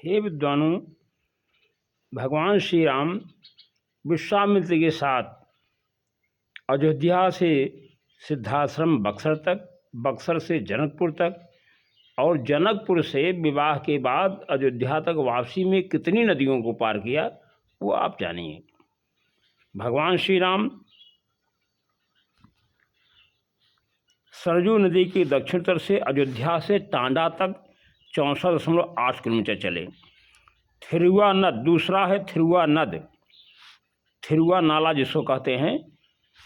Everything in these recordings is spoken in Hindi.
हे विद्वानों, भगवान श्री राम विश्वामित्र के साथ अयोध्या से सिद्धाश्रम बक्सर तक, बक्सर से जनकपुर तक और जनकपुर से विवाह के बाद अयोध्या तक वापसी में कितनी नदियों को पार किया वो आप जानिए। भगवान श्री राम सरजू नदी के दक्षिण तट से अयोध्या से टांडा तक 64.8 किलोमीटर चले। थिरुआ नद दूसरा है, थिरुआ नद, थिरुआ नाला जिसको कहते हैं।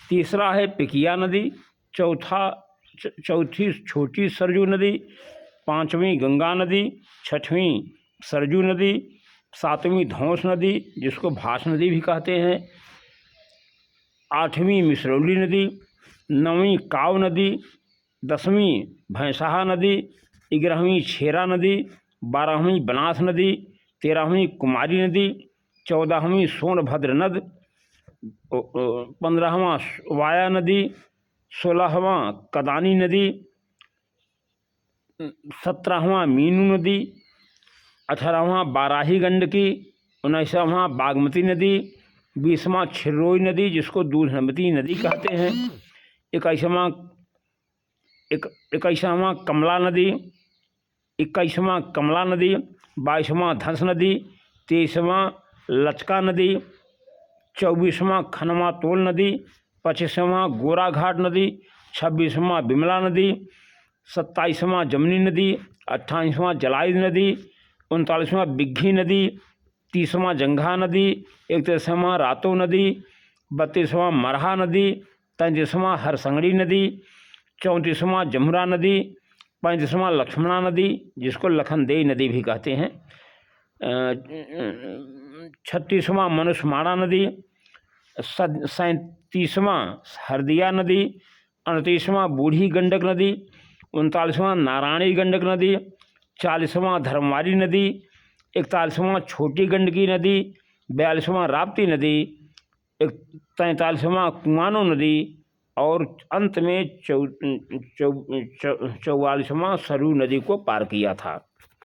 तीसरा है पिकिया नदी, चौथी छोटी सरजू नदी, पांचवीं गंगा नदी, छठवीं सरजू नदी, सातवीं धौंस नदी जिसको भास नदी भी कहते हैं, आठवीं मिसरौली नदी, नौवीं काव नदी, 10वीं भैंसाहा नदी, 11वीं छेरा नदी, 12वीं बनास नदी, 13वीं कुमारी नदी, 14वीं सोनभद्र नद, 15वां वाया नदी, 16वां कदानी नदी, 17वां मीनू नदी, 18वां बाराही गंडकी, 19वां बागमती नदी, 20वां छिर्रोई नदी जिसको दूधमती नदी कहते हैं, 21वां कमला नदी, 21वां कमला नदी, 22वां धंस नदी, 23वां लचका नदी, 24वां खनमा तोल नदी, 25वां गोराघाट नदी, 26वां बिमला नदी, 27वां जमनी नदी, 28वां जलाई नदी, 39वां बिग्घी नदी, 30वां जंघा नदी, 31वां रातो नदी, 32वां मरहा नदी, 33वां हरसंगड़ी नदी, 34वां जमुरा नदी, 35वां लक्ष्मणा नदी जिसको लखनदेई नदी भी कहते हैं, 36वां मनुष्यमाणा नदी, 37वां हरदिया नदी, 38वां बूढ़ी गंडक नदी, 39वां नारायणी गंडक नदी, 40वां धर्मवारी नदी, 41वां छोटी गंडकी नदी, 42वां राप्ती नदी, 43वां कुआनो नदी और अंत में 44वां सरयू नदी को पार किया था।